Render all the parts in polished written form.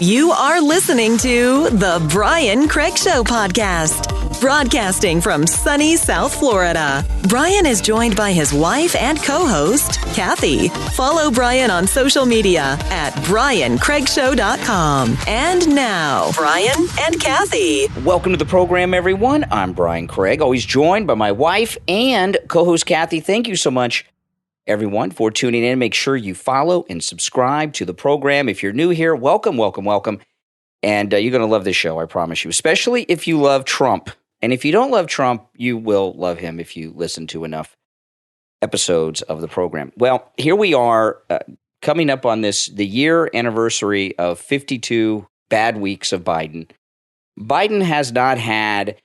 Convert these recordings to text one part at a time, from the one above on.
You are listening to the Brian Craig Show podcast, broadcasting from sunny South Florida. Brian is joined by his wife and co-host, Kathy. Follow Brian on social media at BrianCraigShow.com. And now, Brian and Kathy. Welcome to the program, everyone. I'm Brian Craig, always joined by my wife and co-host, Kathy. Thank you so much, everyone, for tuning in. Make sure you follow and subscribe to the program. If you're new here, welcome. And you're going to love this show, I promise you, especially if you love Trump. And if you don't love Trump, you will love him if you listen to enough episodes of the program. Well, here we are coming up on the year anniversary of 52 bad weeks of Biden. Biden has not had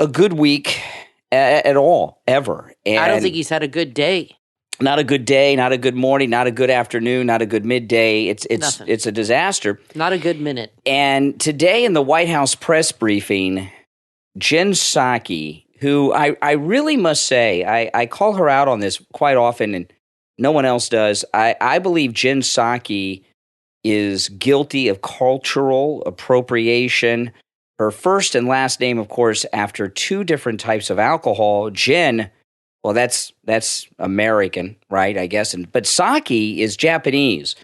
a good week at all, ever. And I don't think he's had a good day. Not a good day, not a good morning, not a good afternoon, not a good midday. It's a disaster. Not a good minute. And today in the White House press briefing, Jen Psaki, who I really must say, I call her out on this quite often and no one else does. I believe Jen Psaki is guilty of cultural appropriation. Her first and last name, of course, after two different types of alcohol. Jen, well, that's American, right, I guess. But Psaki is Japanese.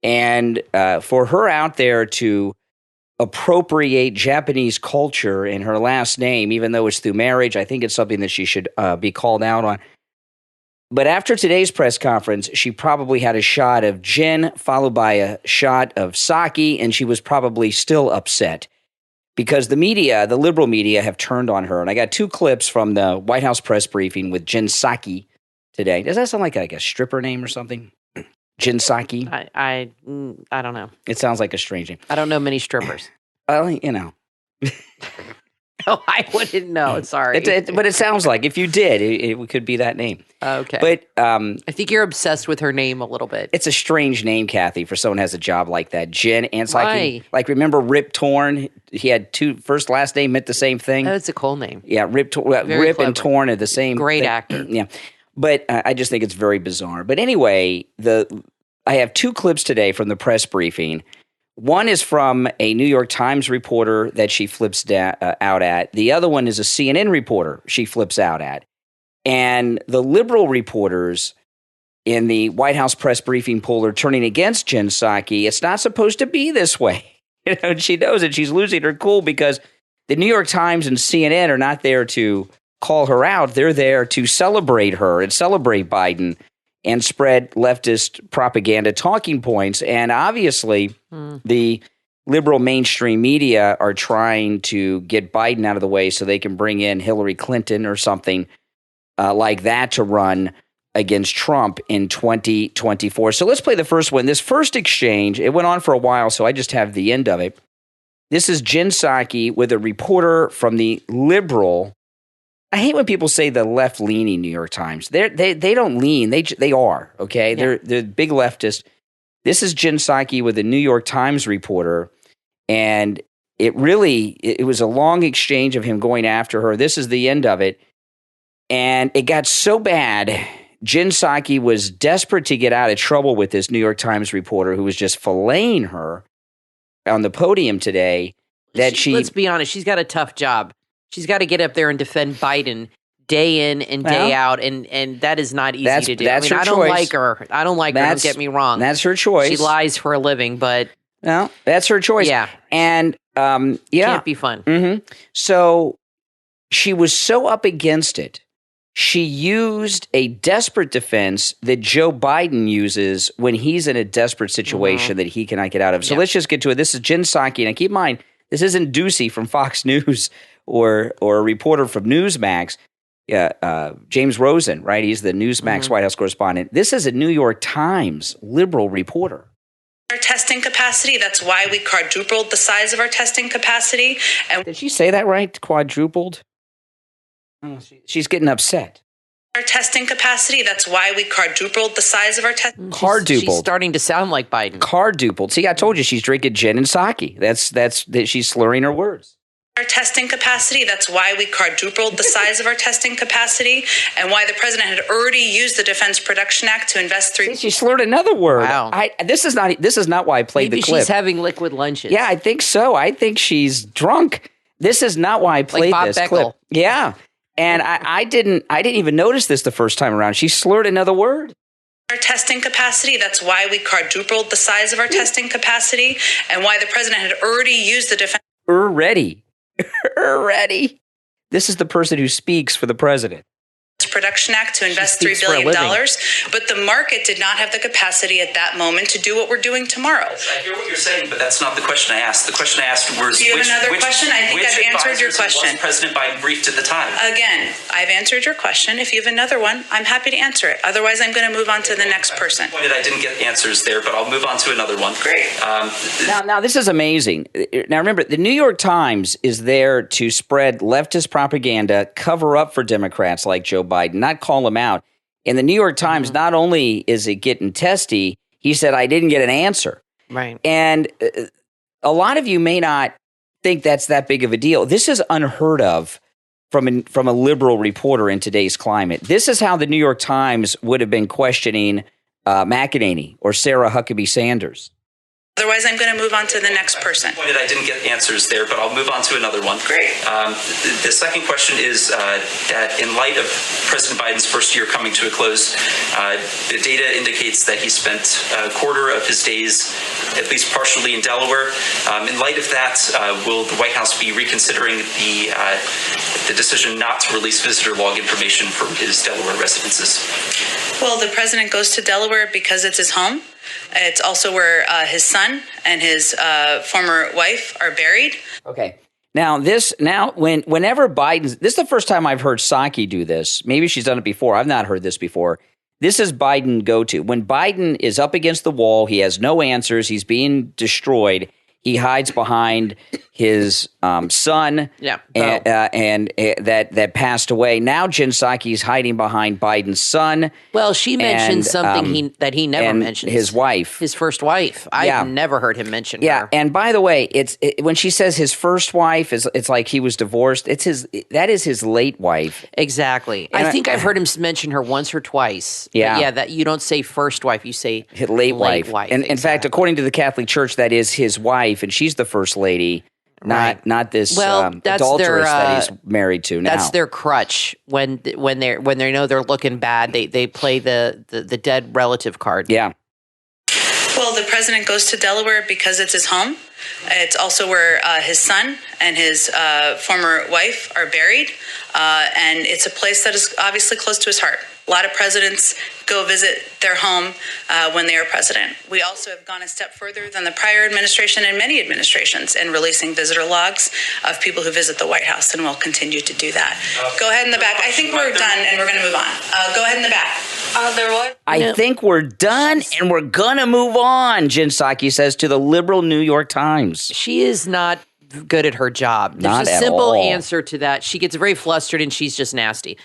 And for her out there to appropriate Japanese culture in her last name, even though it's through marriage, I think it's something that she should be called out on. But after today's press conference, she probably had a shot of Jen followed by a shot of Psaki, and she was probably still upset because the media, the liberal media, have turned on her. And I got two clips from the White House press briefing with Jen Psaki today. Does that sound like a stripper name or something? Jen Psaki? I don't know. It sounds like a strange name. I don't know many strippers. Well, you know. Oh, I wouldn't know. Sorry. But it sounds like if you did, it could be that name. Okay. But I think you're obsessed with her name a little bit. It's a strange name, Kathy, for someone who has a job like that. Jen and Why? Like remember Rip Torn? He had two first last name meant the same thing. Oh, it's a cool name. Yeah, Rip and Torn are the same. Great thing. actor. Yeah, but I just think it's very bizarre. But anyway, I have two clips today from the press briefing. One is from a New York Times reporter that she flips out at. The other one is a CNN reporter she flips out at. And the liberal reporters in the White House press briefing poll are turning against Jen Psaki. It's not supposed to be this way. You know, she knows it. She's losing her cool because the New York Times and CNN are not there to call her out. They're there to celebrate her and celebrate Biden and spread leftist propaganda talking points. And obviously, the liberal mainstream media are trying to get Biden out of the way so they can bring in Hillary Clinton or something like that to run against Trump in 2024. So let's play the first one. This first exchange, it went on for a while, so I just have the end of it. This is Jen Psaki with a reporter from the liberal. I hate when people say the left-leaning New York Times. They don't lean. They are, okay? Yeah. They're big leftists. This is Jen Psaki with a New York Times reporter, and it was a long exchange of him going after her. This is the end of it. And it got so bad, Jen Psaki was desperate to get out of trouble with this New York Times reporter who was just filleting her on the podium today. Let's be honest, she's got a tough job. She's got to get up there and defend Biden day in and day out, and that is not easy to do. That's her I don't like her. I don't like her. Don't get me wrong. That's her choice. She lies for a living, but no, that's her choice. Yeah, and can't be fun. Mm-hmm. So she was so up against it. She used a desperate defense that Joe Biden uses when he's in a desperate situation that he cannot get out of. So let's just get to it. This is Jen Psaki, and keep in mind, this isn't Ducey from Fox News or a reporter from Newsmax. James Rosen, right? He's the Newsmax White House correspondent. This is a New York Times liberal reporter. Our testing capacity. That's why we quadrupled the size of our testing capacity. And did she say that right? Quadrupled? Oh, she's getting upset. Our testing capacity. That's why we quadrupled the size of our testing. Quadrupled. She's starting to sound like Biden. Quadrupled. See, I told you she's drinking gin and sake. That's she's slurring her words. our testing capacity. That's why we quadrupled the size of our testing capacity, and why the president had already used the Defense Production Act to invest She slurred another word. Wow. This is not why I played Maybe the clip. she's having liquid lunches. Yeah, I think so. I think she's drunk. This is not why I played Bob this Beckel. clip. Yeah, and I didn't even notice this the first time around. She slurred another word. Our testing capacity. That's why we quadrupled the size of our testing capacity, and why the president had already used the Defense Already. This is the person who speaks for the president. Production Act to invest $3 billion, but the market did not have the capacity at that moment to do what we're doing tomorrow. I hear what you're saying, but that's not the question I asked. The question I asked was, do you have another question? I think I've answered your question. Was President Biden briefed at the time? Again, I've answered your question. If you have another one, I'm happy to answer it. Otherwise, I'm going to move on to the next person. I didn't get answers there, but I'll move on to another one. Great. Now, this is amazing. Now, remember, the New York Times is there to spread leftist propaganda, cover up for Democrats like Joe Biden, not call them out. And the New York Times, not only is it getting testy, he said, I didn't get an answer. Right. And a lot of you may not think that's that big of a deal. This is unheard of from a liberal reporter in today's climate. This is how the New York Times would have been questioning McEnany or Sarah Huckabee Sanders. Otherwise, I'm going to move on to the next person. I didn't get answers there, but I'll move on to another one. Great. The second question is that in light of President Biden's first year coming to a close, the data indicates that he spent a quarter of his days, at least partially, in Delaware. In light of that, will the White House be reconsidering the decision not to release visitor log information from his Delaware residences? Well, the president goes to Delaware because it's his home. It's also where his son and his former wife are buried. Okay. Whenever Biden's, this is the first time I've heard Psaki do this. Maybe she's done it before. I've not heard this before. This is Biden go-to. When Biden is up against the wall, he has no answers. He's being destroyed. He hides behind his son, and that passed away. Now Jen Psaki's hiding behind Biden's son. Well, she mentioned something that he never mentioned. His wife, his first wife. I've never heard him mention her. Yeah, and by the way, when she says his first wife, it's like he was divorced. That is his late wife. Exactly. And I think I've heard him mention her once or twice. Yeah, that you don't say first wife, you say late wife. And exactly. In fact, according to the Catholic Church, that is his wife, and she's the first lady. Not this adulteress that he's married to now. That's their crutch when they know they're looking bad. They play the dead relative card. Yeah. Well, the president goes to Delaware because it's his home. It's also where his son and his former wife are buried, and it's a place that is obviously close to his heart. A lot of presidents go visit their home when they are president. We also have gone a step further than the prior administration and many administrations in releasing visitor logs of people who visit the White House, and we'll continue to do that. Go ahead in the back. I think we're done, and we're going to move on. Go ahead in the back. I think we're done, and we're going to move on, Jen Psaki says to the liberal New York Times. She is not good at her job. There's a simple answer to that. She gets very flustered, and she's just nasty.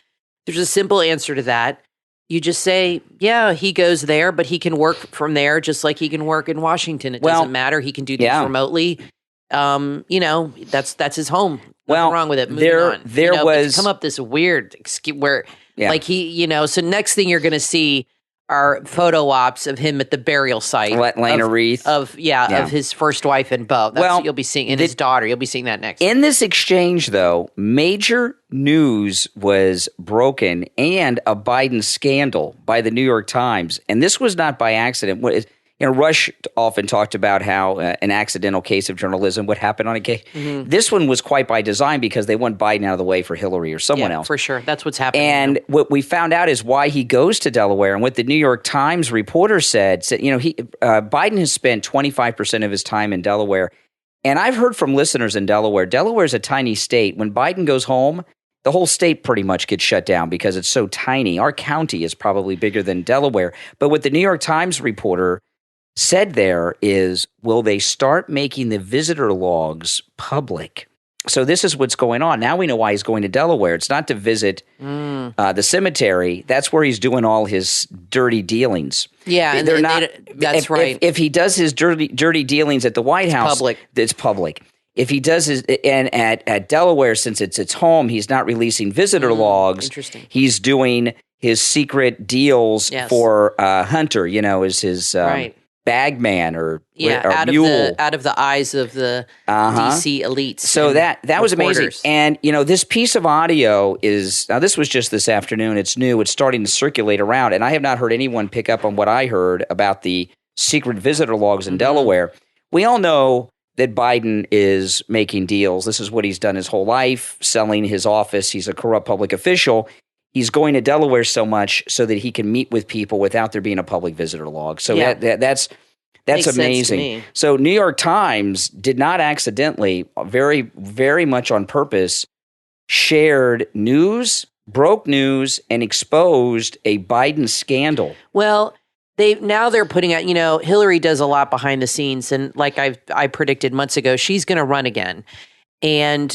There's a simple answer to that. You just say, yeah, he goes there, but he can work from there just like he can work in Washington. It doesn't matter. He can do things remotely. That's his home. Nothing wrong with it. Moving on. Come up this weird where like so next thing you're going to see are photo ops of him at the burial site. Laying a wreath. Of his first wife and Beau. That's what you'll be seeing. And his daughter. You'll be seeing that next. In this exchange, though, major news was broken and a Biden scandal by the New York Times. And this was not by accident. Rush often talked about how an accidental case of journalism would happen on a case. Mm-hmm. This one was quite by design because they want Biden out of the way for Hillary or someone else. For sure. That's what's happening. And what we found out is why he goes to Delaware. And what the New York Times reporter said Biden has spent 25% of his time in Delaware. And I've heard from listeners in Delaware. Delaware is a tiny state. When Biden goes home, the whole state pretty much gets shut down because it's so tiny. Our county is probably bigger than Delaware. But what the New York Times reporter said there is, will they start making the visitor logs public? So this is what's going on. Now we know why he's going to Delaware. It's not to visit the cemetery. That's where he's doing all his dirty dealings. Yeah, that's right. If he does his dirty dealings at the White House, public. It's public. if he does his, and at Delaware, since it's its home, he's not releasing visitor logs. Interesting. He's doing his secret deals for Hunter, is his bag man or mule. Out of the eyes of the DC elites. So that was amazing. And, this piece of audio now this was just this afternoon. It's new. It's starting to circulate around. And I have not heard anyone pick up on what I heard about the secret visitor logs in Delaware. We all know that Biden is making deals. This is what he's done his whole life, selling his office. He's a corrupt public official. He's going to Delaware so much so that he can meet with people without there being a public visitor log. So that's Makes amazing. So New York Times did not accidentally, very, very much on purpose, shared news, broke news, and exposed a Biden scandal. Well, they're putting out, Hillary does a lot behind the scenes. And like I predicted months ago, she's going to run again. And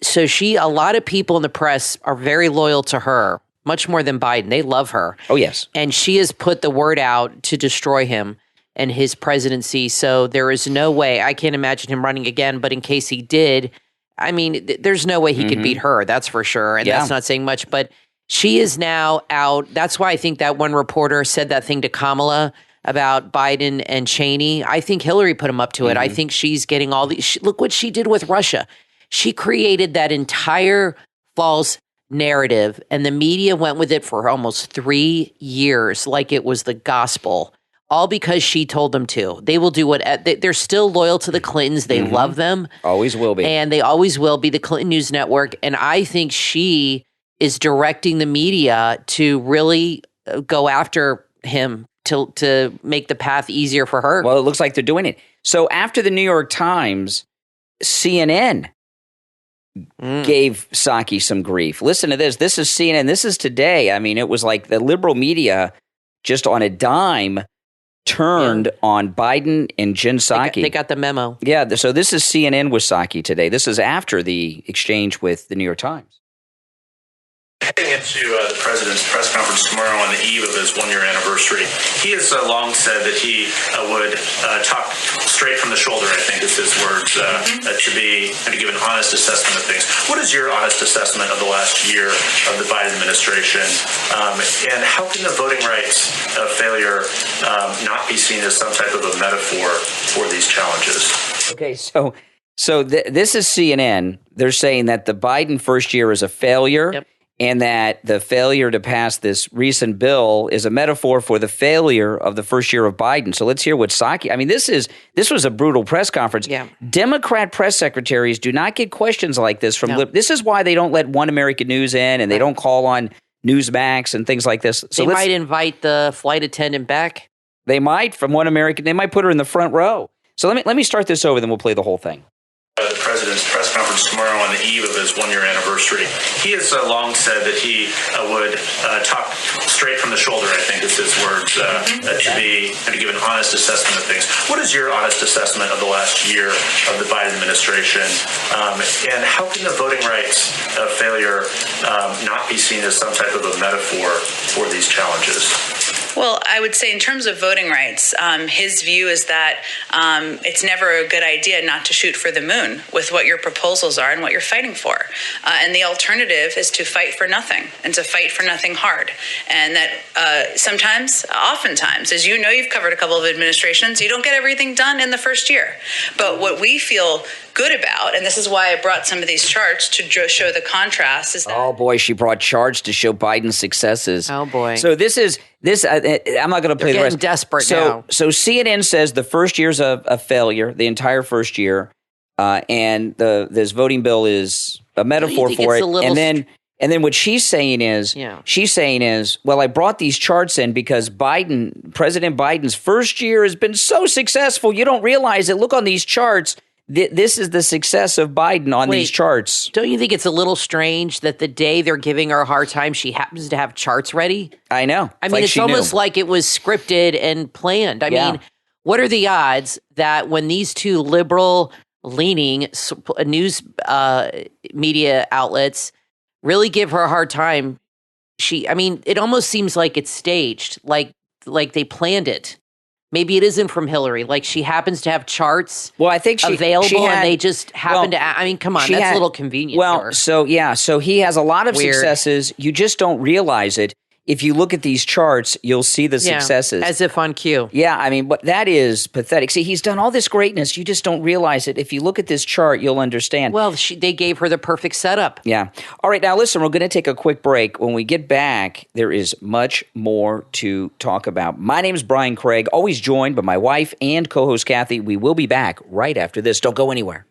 so a lot of people in the press are very loyal to her, much more than Biden. They love her. Oh, yes. And she has put the word out to destroy him and his presidency. So there is no way, I can't imagine him running again. But in case he did, there's no way he could beat her. That's for sure. And that's not saying much. But she is now out. That's why I think that one reporter said that thing to Kamala about Biden and Cheney. I think Hillary put him up to it. I think she's getting all these. Look what she did with Russia. She created that entire false narrative, and the media went with it for almost 3 years like it was the gospel, all because she told them to. They will do what they're still loyal to the Clintons. They love them. Always will be. And they always will be, the Clinton News Network. And I think she is directing the media to really go after him to make the path easier for her. Well, it looks like they're doing it. So after the New York Times, CNN gave Psaki some grief. Listen to this. This is CNN. This is today. It was like the liberal media just on a dime turned on Biden and Jen Psaki. They got the memo. Yeah. So this is CNN with Psaki today. This is after the exchange with the New York Times. Heading into the president's press conference tomorrow on the eve of his one-year anniversary, he has long said that he would talk straight from the shoulder, I think is his words, to give an honest assessment of things. What is your honest assessment of the last year of the Biden administration? And how can the voting rights failure not be seen as some type of a metaphor for these challenges? Okay, so this is CNN. They're saying that the Biden first year is a failure. Yep. And that the failure to pass this recent bill is a metaphor for the failure of the first year of Biden. So let's hear what Psaki. This was a brutal press conference. Yeah. Democrat press secretaries do not get questions like this from. This is why they don't let One American News in, and they don't call on Newsmax and things like this. So they might invite the flight attendant back. They might from One American. They might put her in the front row. So let me start this over, then we'll play the whole thing. The president's press conference tomorrow on the eve of his one-year anniversary. He has long said that he would talk straight from the shoulder, I think is his words, to give an honest assessment of things. What is your honest assessment of the last year of the Biden administration? And how can the voting rights failure not be seen as some type of a metaphor for these challenges? Well, I would say in terms of voting rights, his view is that it's never a good idea not to shoot for the moon with what your proposals are and what you're fighting for. And the alternative is to fight for nothing and to fight for nothing hard. And that oftentimes, as you know, you've covered a couple of administrations, you don't get everything done in the first year. But what we feel good about, and this is why I brought some of these charts to show the contrast, is that... Oh, boy, she brought charts to show Biden's successes. Oh, boy. So I'm not going to play the rest. Desperate now. So CNN says the first year's a failure, the entire first year, and this voting bill is a metaphor for it. And then what she's saying is, well, I brought these charts in because President Biden's first year has been so successful. You don't realize it. Look on these charts. This is the success of Biden on these charts. Don't you think it's a little strange that the day they're giving her a hard time, she happens to have charts ready? I know. It's almost like it was scripted and planned. I mean, what are the odds that when these two liberal-leaning news media outlets really give her a hard time, it almost seems like it's staged, like they planned it. Maybe it isn't from Hillary. Like she happens to have charts I think available and they just happen to, I mean, come on, that's a little convenient. So he has a lot of successes. You just don't realize it. If you look at these charts, you'll see the successes. As if on cue. Yeah, I mean, but that is pathetic. See, he's done all this greatness. You just don't realize it. If you look at this chart, you'll understand. Well, they gave her the perfect setup. Yeah. All right, now listen, we're going to take a quick break. When we get back, there is much more to talk about. My name is Brian Craig, always joined by my wife and co-host Kathy. We will be back right after this. Don't go anywhere.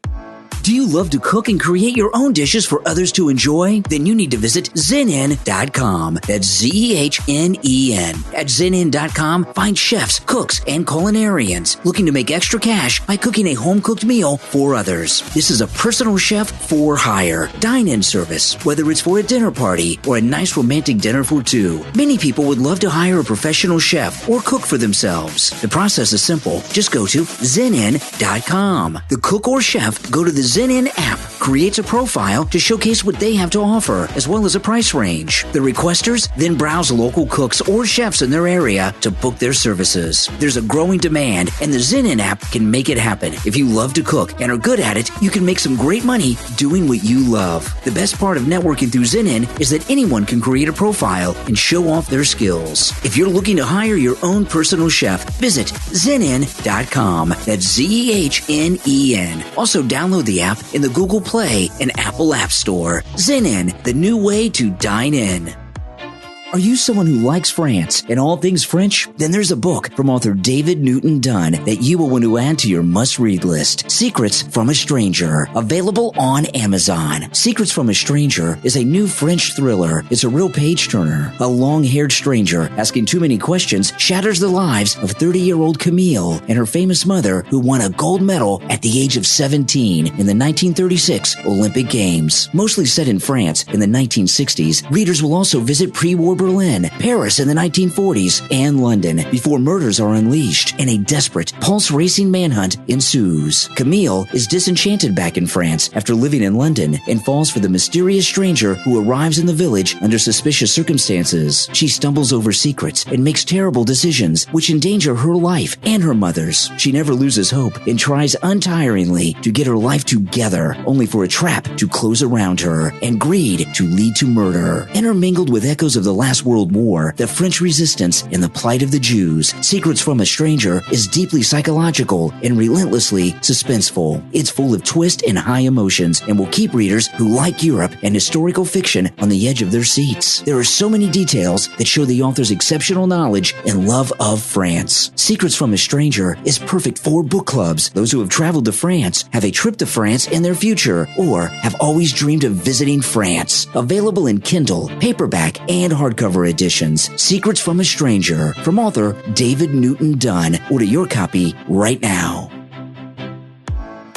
Do you love to cook and create your own dishes for others to enjoy? Then you need to visit Zenin.com. That's ZEHNEN. At Zenin.com, find chefs, cooks, and culinarians looking to make extra cash by cooking a home-cooked meal for others. This is a personal chef for hire dine-in service, whether it's for a dinner party or a nice romantic dinner for two. Many people would love to hire a professional chef or cook for themselves. The process is simple. Just go to Zenin.com. The cook or chef go to the Zenin app, creates a profile to showcase what they have to offer, as well as a price range. The requesters then browse local cooks or chefs in their area to book their services. There's a growing demand, and the Zenin app can make it happen. If you love to cook and are good at it, you can make some great money doing what you love. The best part of networking through Zenin is that anyone can create a profile and show off their skills. If you're looking to hire your own personal chef, visit Zenin.com. That's ZEHNEN. Also, download the app in the Google Play and Apple App Store. Zenin, the new way to dine in. Are you someone who likes France and all things French? Then there's a book from author David Newton Dunn that you will want to add to your must-read list. Secrets from a Stranger, available on Amazon. Secrets from a Stranger is a new French thriller. It's a real page-turner. A long-haired stranger asking too many questions shatters the lives of 30-year-old Camille and her famous mother, who won a gold medal at the age of 17 in the 1936 Olympic Games. Mostly set in France in the 1960s, readers will also visit pre-war Berlin, Paris in the 1940s, and London before murders are unleashed and a desperate, pulse-racing manhunt ensues. Camille is disenchanted back in France after living in London and falls for the mysterious stranger who arrives in the village under suspicious circumstances. She stumbles over secrets and makes terrible decisions which endanger her life and her mother's. She never loses hope and tries untiringly to get her life together, only for a trap to close around her and greed to lead to murder. Intermingled with echoes of the Last World War, the French resistance, and the plight of the Jews, Secrets from a Stranger is deeply psychological and relentlessly suspenseful. It's full of twist and high emotions and will keep readers who like Europe and historical fiction on the edge of their seats. There are so many details that show the author's exceptional knowledge and love of France. Secrets from a Stranger is perfect for book clubs, those who have traveled to France, have a trip to France in their future, or have always dreamed of visiting France. Available in Kindle, paperback, and hardcover editions. Secrets from a Stranger, from author David Newton Dunn. Order your copy right now.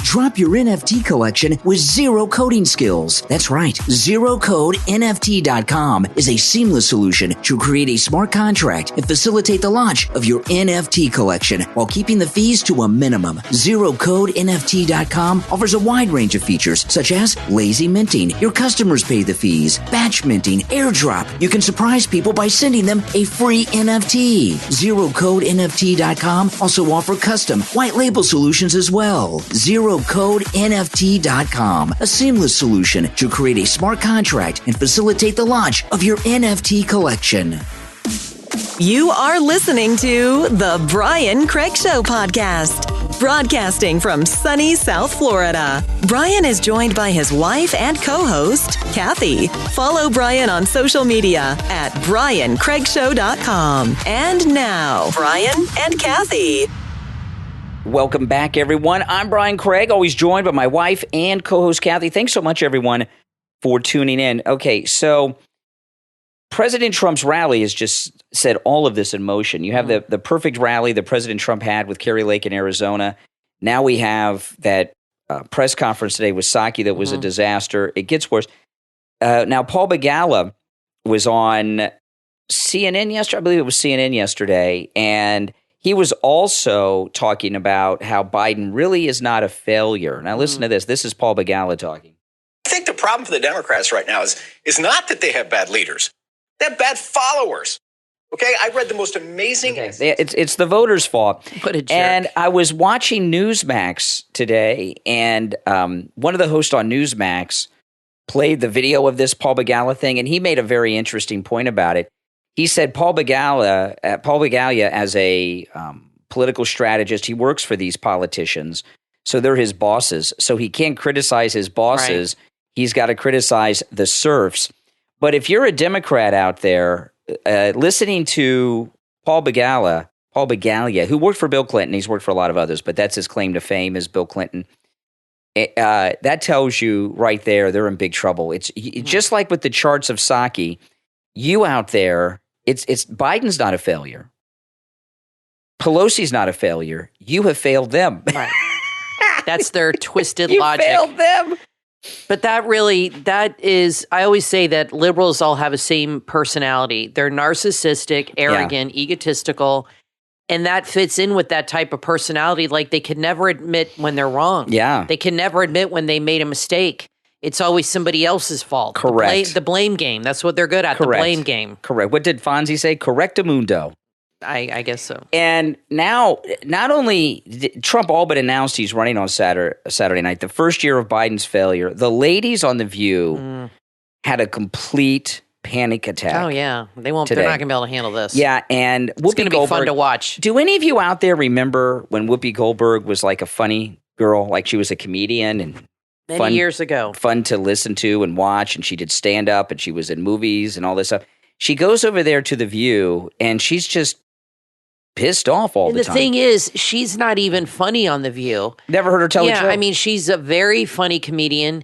Drop your NFT collection with zero coding skills. That's right. ZeroCodeNFT.com is a seamless solution to create a smart contract and facilitate the launch of your NFT collection while keeping the fees to a minimum. ZeroCodeNFT.com offers a wide range of features such as lazy minting. Your customers pay the fees. Batch minting, airdrop. You can surprise people by sending them a free NFT. ZeroCodeNFT.com also offer custom white label solutions as well. ZeroCodeNFT.com, a seamless solution to create a smart contract and facilitate the launch of your NFT collection. You are listening to the Brian Craig Show podcast, broadcasting from sunny South Florida. Brian is joined by his wife and co-host, Kathy. Follow Brian on social media at BrianCraigShow.com. And now, Brian and Kathy. Welcome back, everyone. I'm Brian Craig, always joined by my wife and co-host Kathy. Thanks so much, everyone, for tuning in. Okay, so President Trump's rally has just set all of this in motion. You have the perfect rally that President Trump had with Kerry Lake in Arizona. Now we have that press conference today with Psaki that was a disaster. It gets worse. Now, Paul Begala was on CNN yesterday. I believe it was CNN yesterday, and he was also talking about how Biden really is not a failure. Now, listen to this. This is Paul Begala talking. I think the problem for the Democrats right now is not that they have bad leaders. They have bad followers. Okay, I read the most amazing. Okay. It's the voters' fault. What a jerk. And I was watching Newsmax today, and one of the hosts on Newsmax played the video of this Paul Begala thing, and he made a very interesting point about it. He said Paul Begala, as a political strategist, he works for these politicians, so they're his bosses. So he can't criticize his bosses. Right. He's got to criticize the serfs. But if you're a Democrat out there, listening to Paul Begala, who worked for Bill Clinton, he's worked for a lot of others, but that's his claim to fame is Bill Clinton. That tells you right there they're in big trouble. It's just like with the charts of Psaki. You out there, it's Biden's not a failure. Pelosi's not a failure. You have failed them. Right. That's their twisted you logic. You failed them. But that is, I always say that liberals all have the same personality. They're narcissistic, arrogant, egotistical, and that fits in with that type of personality. Like they can never admit when they're wrong. Yeah. They can never admit when they made a mistake. It's always somebody else's fault. Correct. The blame game. That's what they're good at, Correct. The blame game. Correct. What did Fonzie say? Correctamundo. I guess so. And now, not only did Trump all but announced he's running on Saturday night, the first year of Biden's failure, the ladies on The View had a complete panic attack. Oh, yeah. They won't. Today. They're not going to be able to handle this. Yeah, and Whoopi it's going to be Goldberg, fun to watch. Do any of you out there remember when Whoopi Goldberg was like a funny girl, like she was a comedian and many years ago, fun to listen to and watch, and she did stand up and she was in movies and all this stuff. She goes over there to The View and she's just pissed off all the time. The thing is, she's not even funny on The View. Never heard her tell a joke. I mean, she's a very funny comedian,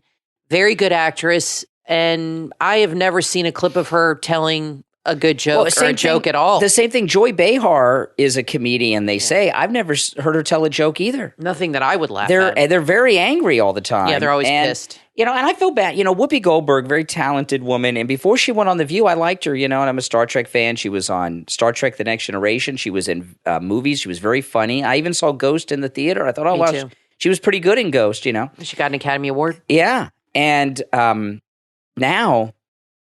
very good actress, and I have never seen a clip of her telling a good joke or a joke at all. The same thing. Joy Behar is a comedian, they say. I've never heard her tell a joke either. Nothing that I would laugh at. And they're very angry all the time. Yeah, they're always pissed. And I feel bad. Whoopi Goldberg, very talented woman. And before she went on The View, I liked her, and I'm a Star Trek fan. She was on Star Trek The Next Generation. She was in movies. She was very funny. I even saw Ghost in the theater. I thought, oh, wow, she was pretty good in Ghost, She got an Academy Award? Yeah. And now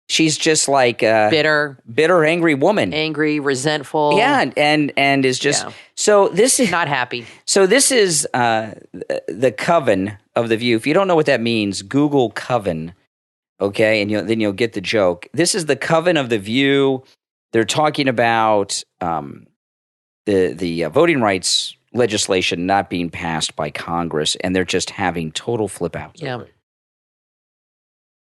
she's just like a bitter, angry woman. Angry, resentful. Yeah, and is just so this is not happy. So this is the coven of The View. If you don't know what that means, Google coven, okay, and then you'll get the joke. This is the coven of The View. They're talking about the voting rights legislation not being passed by Congress, and they're just having total flip outs. Yeah.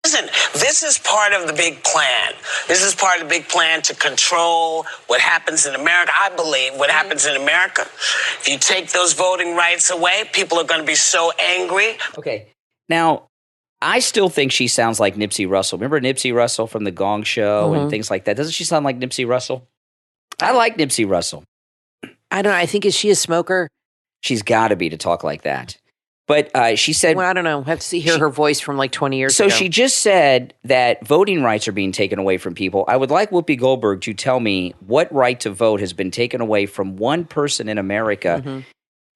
Listen, this is part of the big plan. This is part of the big plan to control what happens in America. I believe what happens in America. If you take those voting rights away, people are going to be so angry. Okay. Now, I still think she sounds like Nipsey Russell. Remember Nipsey Russell from The Gong Show and things like that? Doesn't she sound like Nipsey Russell? I like Nipsey Russell. I don't know. I think, is she a smoker? She's got to be to talk like that. But she said... Well, I don't know. I have to hear her voice from like 20 years ago. So she just said that voting rights are being taken away from people. I would like Whoopi Goldberg to tell me what right to vote has been taken away from one person in America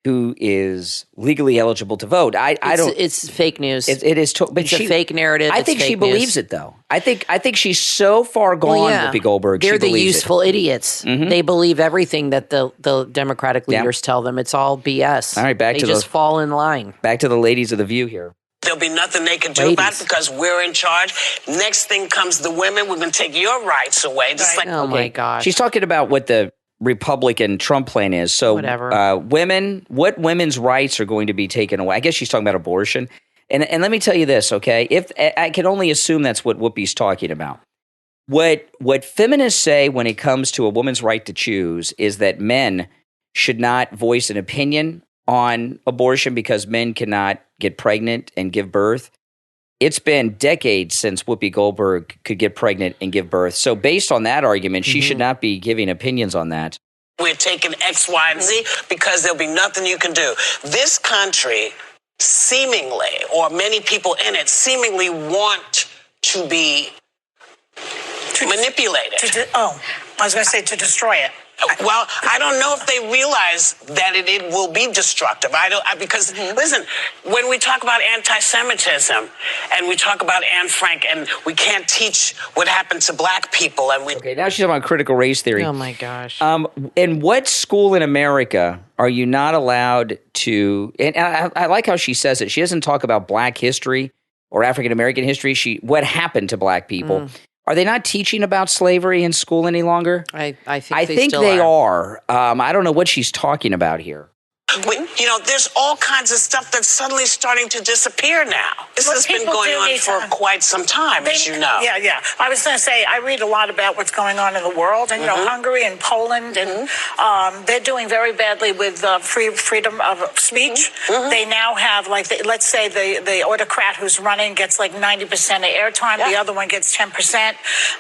who is legally eligible to vote. I don't... It's fake news. It is... But it's a fake narrative. I think she believes it, though. I think she's so far gone, Whoopi Goldberg. They're the useful idiots. They believe everything that the Democratic leaders tell them. It's all BS. All right, they just fall in line. Back to the ladies of The View here. There'll be nothing they can do about it because we're in charge. Next thing comes the women. We're going to take your rights away. Just like, my God. She's talking about what the Republican Trump plan is. So what women's rights are going to be taken away? I guess she's talking about abortion. And let me tell you this, okay? If I can only assume that's what Whoopi's talking about. What feminists say when it comes to a woman's right to choose is that men should not voice an opinion on abortion because men cannot get pregnant and give birth. It's been decades since Whoopi Goldberg could get pregnant and give birth. So based on that argument, she should not be giving opinions on that. We're taking X, Y, and Z because there'll be nothing you can do. This country seemingly, or many people in it, seemingly want to be manipulated. I was going to say to destroy it. Well, I don't know if they realize that it will be destructive. Because listen, when we talk about anti-Semitism and we talk about Anne Frank and we can't teach what happened to black people Okay, now she's talking about critical race theory. Oh my gosh. In what school in America are you not allowed to, and I like how she says it. She doesn't talk about black history or African American history. What happened to black people. Are they not teaching about slavery in school any longer? I think they are. I don't know what she's talking about here. There's all kinds of stuff that's suddenly starting to disappear now. This has been going on for quite some time, as you know. Yeah. I was going to say, I read a lot about what's going on in the world, and Hungary and Poland, and they're doing very badly with freedom of speech. They now have, let's say the autocrat who's running gets 90% of airtime, the other one gets 10%.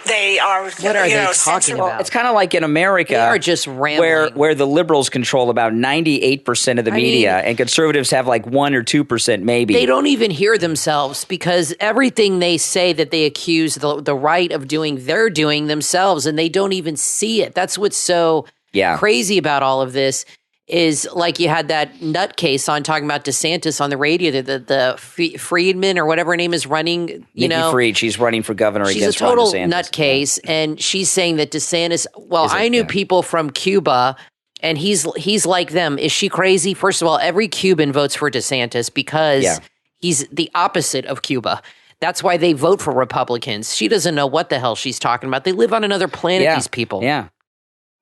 They are, what are they talking about? It's kind of like in America, they are just rambling. where the liberals control about 98% of the media, and conservatives have 1 or 2% maybe. They don't even hear themselves because everything they say that they accuse the right of doing, they're doing themselves, and they don't even see it. That's what's so crazy about all of this is you had that nutcase on talking about DeSantis on the radio, the Friedman or whatever her name is running. Nikki Fried, she's running for governor against Ron DeSantis. She's a total nutcase, and she's saying that DeSantis. Well, I knew people from Cuba. And he's like them. Is she crazy? First of all, every Cuban votes for DeSantis because he's the opposite of Cuba. That's why they vote for Republicans. She doesn't know what the hell she's talking about. They live on another planet, these people. Yeah.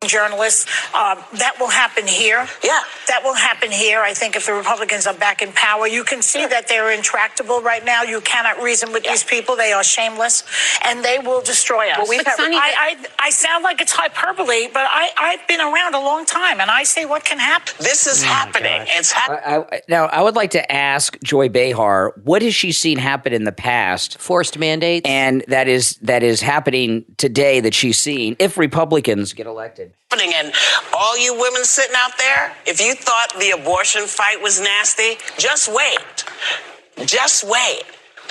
Journalists. That will happen here. Yeah. That will happen here. I think if the Republicans are back in power, you can see that they're intractable right now. You cannot reason with these people. They are shameless, and they will destroy us. Well, I sound like it's hyperbole, but I've been around a long time, and I say what can happen. This is happening. It's happening. Now, I would like to ask Joy Behar, what has she seen happen in the past? Forced mandates. And that is happening today that she's seen if Republicans get elected. And all you women sitting out there, if you thought the abortion fight was nasty, just wait. Just wait.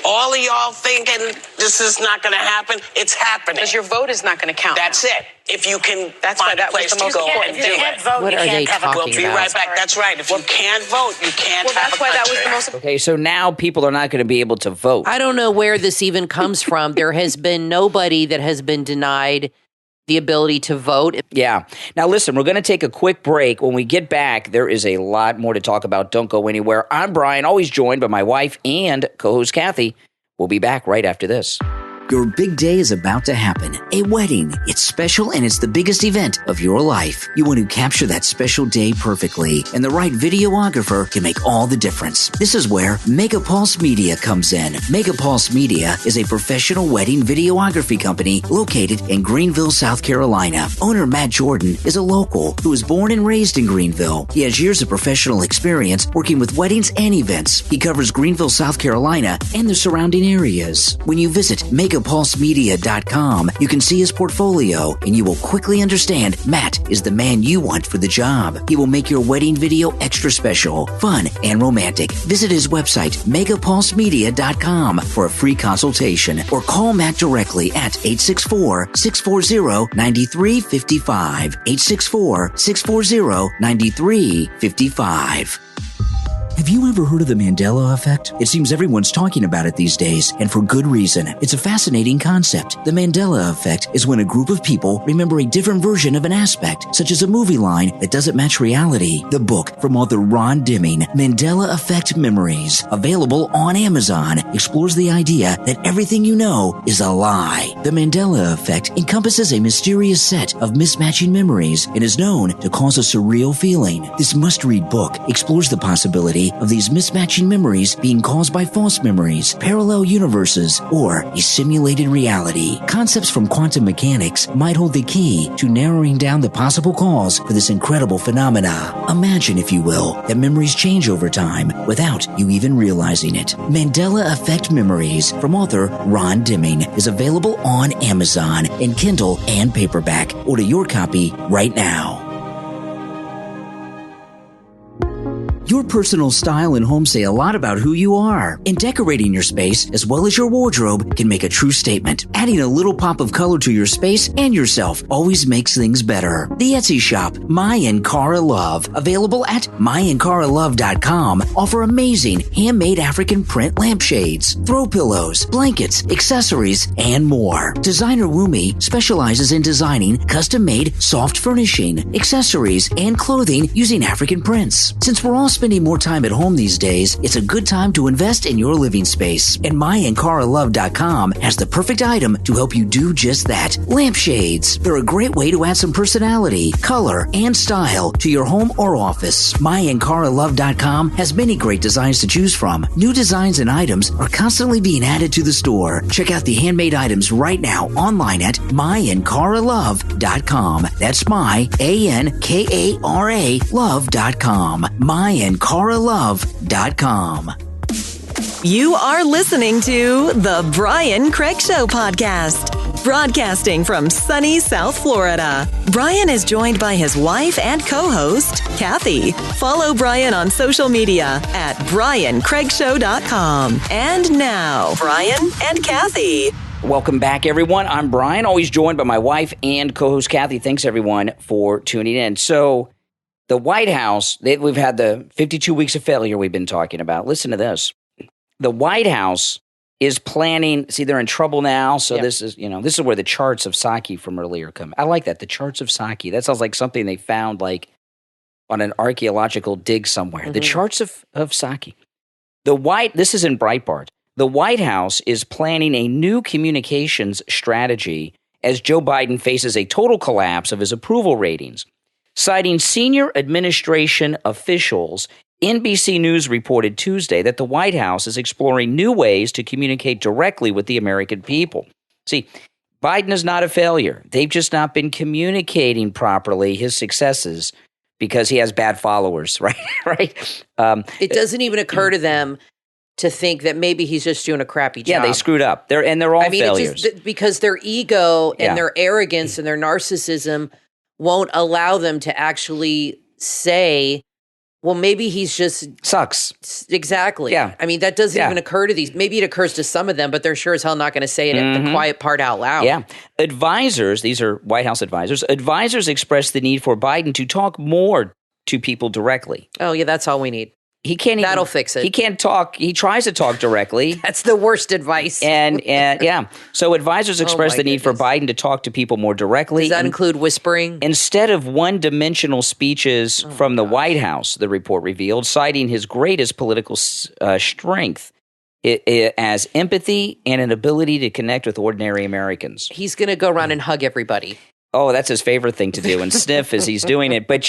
All of y'all thinking this is not going to happen, it's happening. Because your vote is not going to count. That's it. If you can find a place to go and do it. What are they talking about? We'll be right back. That's right. If you can't vote, you can't have a country. That was the most. Okay, so now people are not going to be able to vote. I don't know where this even comes from. There has been nobody that has been denied the ability to vote. Yeah. Now, listen, we're going to take a quick break. When we get back, there is a lot more to talk about. Don't go anywhere. I'm Brian, always joined by my wife and co-host Kathy. We'll be back right after this. Your big day is about to happen. A wedding. It's special and it's the biggest event of your life. You want to capture that special day perfectly, and the right videographer can make all the difference. This is where Megapulse Media comes in. Megapulse Media is a professional wedding videography company located in Greenville, South Carolina. Owner Matt Jordan is a local who was born and raised in Greenville. He has years of professional experience working with weddings and events. He covers Greenville, South Carolina and the surrounding areas. When you visit megapulsemedia.com, you can see his portfolio, and you will quickly understand Matt is the man you want for the job. He will make your wedding video extra special, fun, and romantic. Visit his website, megapulsemedia.com, for a free consultation, or call Matt directly at 864-640-9355. 864-640-9355. Have you ever heard of the Mandela effect? It seems everyone's talking about it these days, and for good reason. It's a fascinating concept. The Mandela effect is when a group of people remember a different version of an aspect, such as a movie line that doesn't match reality. The book from author Ron Deming, Mandela Effect Memories, available on Amazon, explores the idea that everything you know is a lie. The Mandela effect encompasses a mysterious set of mismatching memories and is known to cause a surreal feeling. This must-read book explores the possibility of these mismatching memories being caused by false memories, parallel universes, or a simulated reality. Concepts from quantum mechanics might hold the key to narrowing down the possible cause for this incredible phenomena. Imagine, if you will, that memories change over time without you even realizing it. Mandela Effect Memories from author Ron Deming is available on Amazon in Kindle and paperback. Order your copy right now. Your personal style in home say a lot about who you are, and decorating your space as well as your wardrobe can make a true statement. Adding a little pop of color to your space and yourself always makes things better. The Etsy shop, My and Cara Love, available at myandcaralove.com, offer amazing handmade African print lampshades, throw pillows, blankets, accessories, and more. Designer Wumi specializes in designing custom-made soft furnishing, accessories, and clothing using African prints. Since we're all spending more time at home these days, it's a good time to invest in your living space. And myandcaralove.com has the perfect item to help you do just that. Lampshades. They're a great way to add some personality, color, and style to your home or office. myandcaralove.com has many great designs to choose from. New designs and items are constantly being added to the store. Check out the handmade items right now online at myandcaralove.com. That's myandkara love.com. myandcaralove.com. You are listening to The Brian Craig Show podcast, broadcasting from sunny South Florida. Brian is joined by his wife and co-host, Kathy. Follow Brian on social media at briancraigshow.com. And now, Brian and Kathy. Welcome back, everyone. I'm Brian, always joined by my wife and co-host Kathy. Thanks, everyone, for tuning in. So, the White House, we've had the 52 weeks of failure we've been talking about. Listen to this. The White House is planning, see, they're in trouble now, so this is where the charts of Psaki from earlier come. I like that, the charts of Psaki. That sounds like something they found, like, on an archaeological dig somewhere. Mm-hmm. The charts of Psaki. This is in Breitbart. The White House is planning a new communications strategy as Joe Biden faces a total collapse of his approval ratings. Citing senior administration officials, NBC News reported Tuesday that the White House is exploring new ways to communicate directly with the American people. See, Biden is not a failure. They've just not been communicating properly his successes because he has bad followers, right? Right? It doesn't even occur to them to think that maybe he's just doing a crappy job. Yeah, they screwed up. They're all failures. Because their ego and their arrogance and their narcissism won't allow them to actually say, well, maybe he's just sucks. Exactly. Yeah. I mean, that doesn't even occur to these. Maybe it occurs to some of them, but they're sure as hell not going to say it at the quiet part out loud. Yeah. Advisors, these are White House advisors expressed the need for Biden to talk more to people directly. Oh, yeah, that's all we need. That'll fix it. He can't talk. He tries to talk directly. That's the worst advice. And so advisors express the need for Biden to talk to people more directly. Does that include whispering? Instead of one-dimensional speeches from the White House, the report revealed, citing his greatest political strength as empathy and an ability to connect with ordinary Americans. He's going to go around and hug everybody. Oh, that's his favorite thing to do, and sniff as he's doing it. But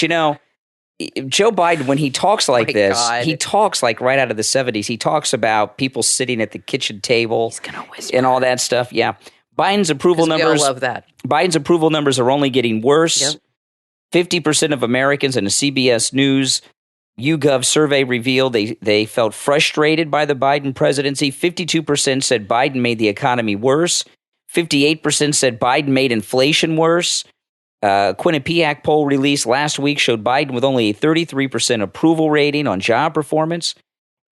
Joe Biden, when he talks like he talks like right out of the 70s. He talks about people sitting at the kitchen table and all that stuff. Yeah. Biden's approval numbers. We all love that. Biden's approval numbers are only getting worse. Yep. 50% of Americans in a CBS News YouGov survey revealed they felt frustrated by the Biden presidency. 52% said Biden made the economy worse. 58% said Biden made inflation worse. Quinnipiac poll released last week showed Biden with only a 33% approval rating on job performance.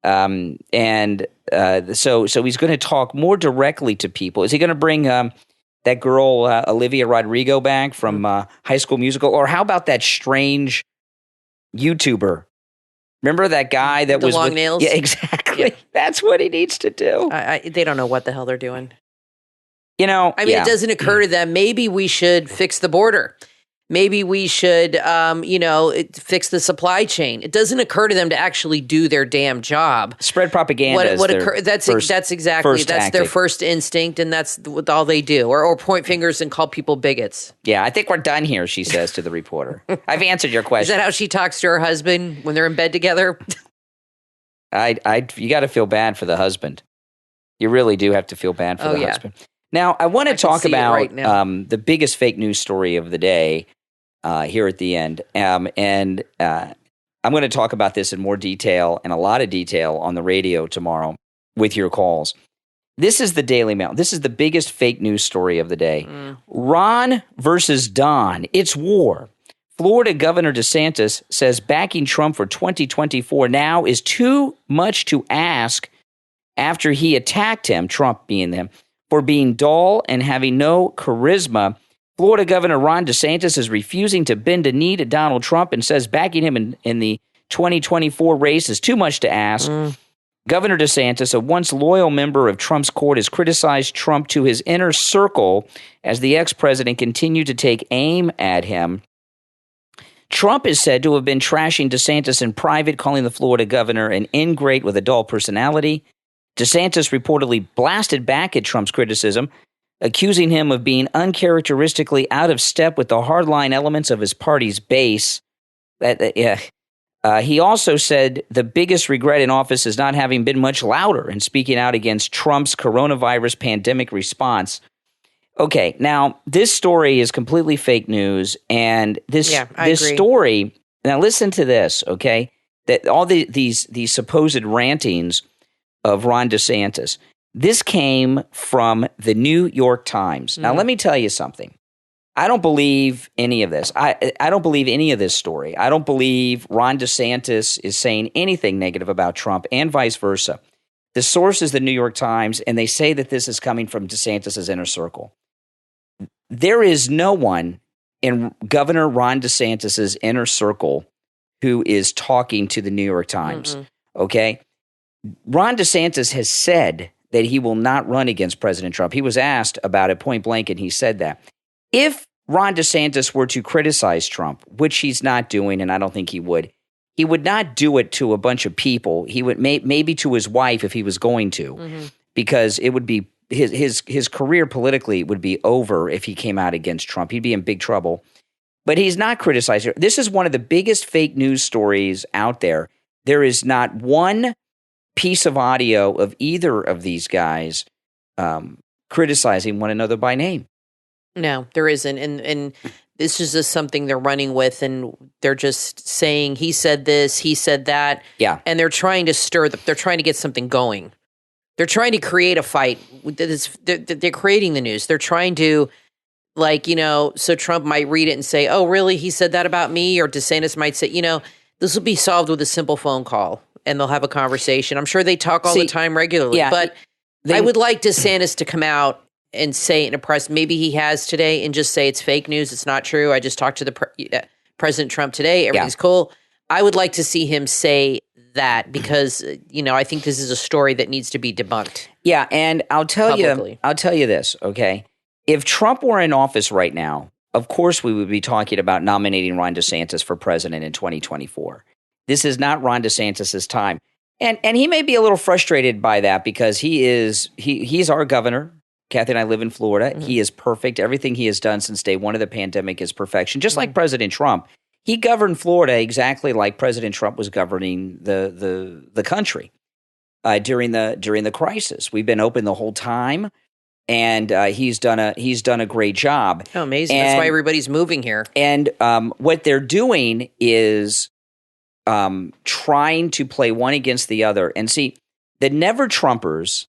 So he's going to talk more directly to people. Is he going to bring that girl, Olivia Rodrigo, back from High School Musical? Or how about that strange YouTuber? Remember that guy that was long nails? Yeah, exactly. Yeah. That's what he needs to do. They don't know what the hell they're doing. It doesn't occur to them. Maybe we should fix the border. Maybe we should, fix the supply chain. It doesn't occur to them to actually do their damn job. Spread propaganda. That's exactly their first instinct, and that's all they do, or point fingers and call people bigots. Yeah, I think we're done here, she says to the reporter. I've answered your question. Is that how she talks to her husband when they're in bed together? You got to feel bad for the husband. You really do have to feel bad for the husband. Now, I want to talk about the biggest fake news story of the day here at the end. I'm going to talk about this in more detail and a lot of detail on the radio tomorrow with your calls. This is the Daily Mail. This is the biggest fake news story of the day. Ron versus Don. It's war. Florida Governor DeSantis says backing Trump for 2024 now is too much to ask after he attacked him, Trump being them, for being dull and having no charisma. Florida Governor Ron DeSantis is refusing to bend a knee to Donald Trump and says backing him in the 2024 race is too much to ask. Governor DeSantis, a once loyal member of Trump's court, has criticized Trump to his inner circle as the ex-president continued to take aim at him. Trump is said to have been trashing DeSantis in private, calling the Florida governor an ingrate with a dull personality. DeSantis reportedly blasted back at Trump's criticism, accusing him of being uncharacteristically out of step with the hardline elements of his party's base. He also said the biggest regret in office is not having been much louder and speaking out against Trump's coronavirus pandemic response. Okay, now this story is completely fake news, and this story. Now listen to this, okay? That all these supposed rantings of Ron DeSantis. This came from the New York Times. Now let me tell you something. I don't believe any of this. I don't believe any of this story. I don't believe Ron DeSantis is saying anything negative about Trump, and vice versa. The source is the New York Times, and they say that this is coming from DeSantis' inner circle. There is no one in Governor Ron DeSantis' inner circle who is talking to the New York Times, okay? Ron DeSantis has said that he will not run against President Trump. He was asked about it point blank, and he said that. If Ron DeSantis were to criticize Trump, which he's not doing, and I don't think he would not do it to a bunch of people. He would maybe to his wife if he was going to, because it would be his career politically would be over if he came out against Trump. He'd be in big trouble. But he's not criticizing. This is one of the biggest fake news stories out there. There is not one piece of audio of either of these guys criticizing one another by name. No, there isn't. And this is just something they're running with, and they're just saying he said this, he said that. Yeah. And they're trying to they're trying to get something going. They're trying to create a fight. They're creating the news. They're trying to, so Trump might read it and say, oh, really? He said that about me? Or DeSantis might say, this will be solved with a simple phone call, and they'll have a conversation. I'm sure they talk all the time regularly. Yeah, but I would like DeSantis to come out and say it in a press, maybe he has today, and just say it's fake news. It's not true. I just talked to the President Trump today. Everything's cool. I would like to see him say that because, I think this is a story that needs to be debunked. Yeah, and I'll tell you this, okay? If Trump were in office right now, of course we would be talking about nominating Ron DeSantis for president in 2024. This is not Ron DeSantis' time. And he may be a little frustrated by that because he's our governor. Kathy and I live in Florida. He is perfect. Everything he has done since day one of the pandemic is perfection. Just like President Trump. He governed Florida exactly like President Trump was governing the country during the crisis. We've been open the whole time, and he's done a great job. Oh, amazing! That's why everybody's moving here. And what they're doing is trying to play one against the other. And see, the never Trumpers,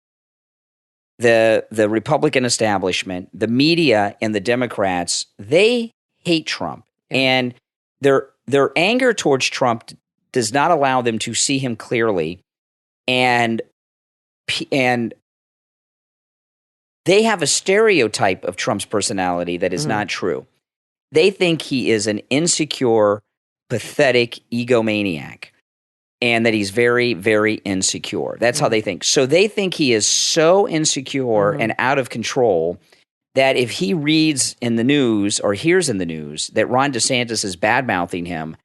the Republican establishment, the media, and the Democrats, they hate Trump, and their anger towards Trump does not allow them to see him clearly, and they have a stereotype of Trump's personality that is not true. They think he is an insecure, pathetic egomaniac, and that he's very, very insecure. That's how they think. So they think he is so insecure and out of control that if he reads in the news or hears in the news that Ron DeSantis is bad-mouthing him,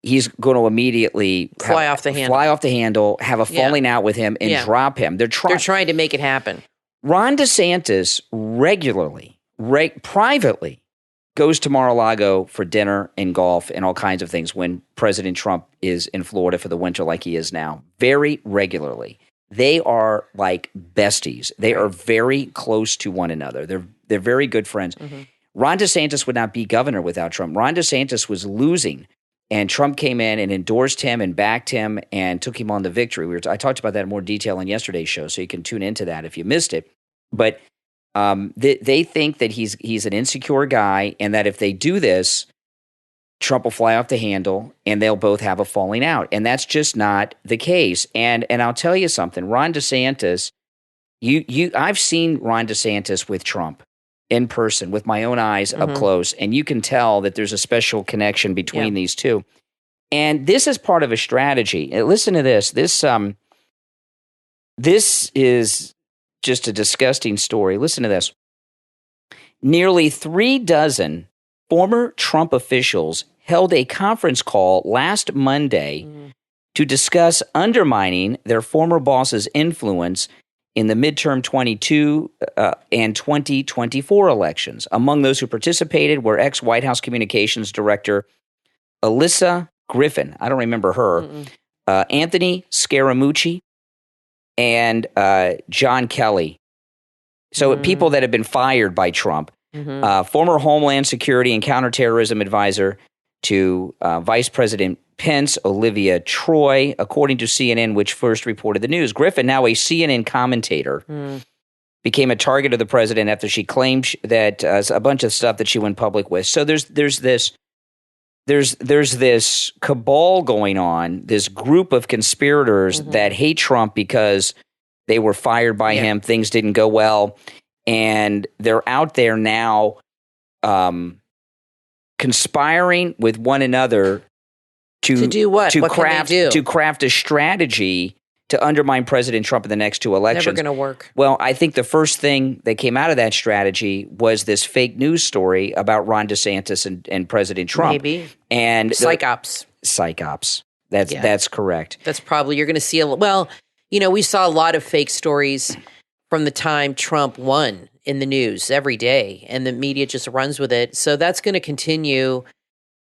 he's going to immediately fly off the handle, have a falling out with him, and drop him. They're trying to make it happen. Ron DeSantis regularly, privately, goes to Mar-a-Lago for dinner and golf and all kinds of things when President Trump is in Florida for the winter like he is now, very regularly. They are like besties. They are very close to one another. They're very good friends. Ron DeSantis would not be governor without Trump. Ron DeSantis was losing, and Trump came in and endorsed him and backed him and took him on the victory. I talked about that in more detail in yesterday's show, so you can tune into that if you missed it. But they think that he's an insecure guy, and that if they do this, Trump will fly off the handle and they'll both have a falling out. And that's just not the case. And I'll tell you something, Ron DeSantis, I've seen Ron DeSantis with Trump in person with my own eyes up close. And you can tell that there's a special connection between these two. And this is part of a strategy. Listen to this. This is just a disgusting story. Listen to this. Nearly 36 former Trump officials held a conference call last Monday to discuss undermining their former boss's influence in the midterm 22 and 2024 elections. Among those who participated were ex-White House Communications Director Alyssa Griffin. I don't remember her. Anthony Scaramucci and John Kelly. So people that have been fired by Trump. Former Homeland Security and Counterterrorism Advisor to Vice President Pence, Olivia Troy, according to CNN, which first reported the news. Griffin, now a CNN commentator, became a target of the president after she claimed that a bunch of stuff that she went public with. So there's this cabal going on, this group of conspirators that hate Trump because they were fired by him, things didn't go well, and they're out there now conspiring with one another to do what? To craft a strategy to undermine President Trump in the next two elections. Never going to work. Well, I think the first thing that came out of that strategy was this fake news story about Ron DeSantis and President Trump. Maybe. And psyops. Psyops. That's correct. That's probably, you're going to see we saw a lot of fake stories from the time Trump won in the news every day, and the media just runs with it. So that's going to continue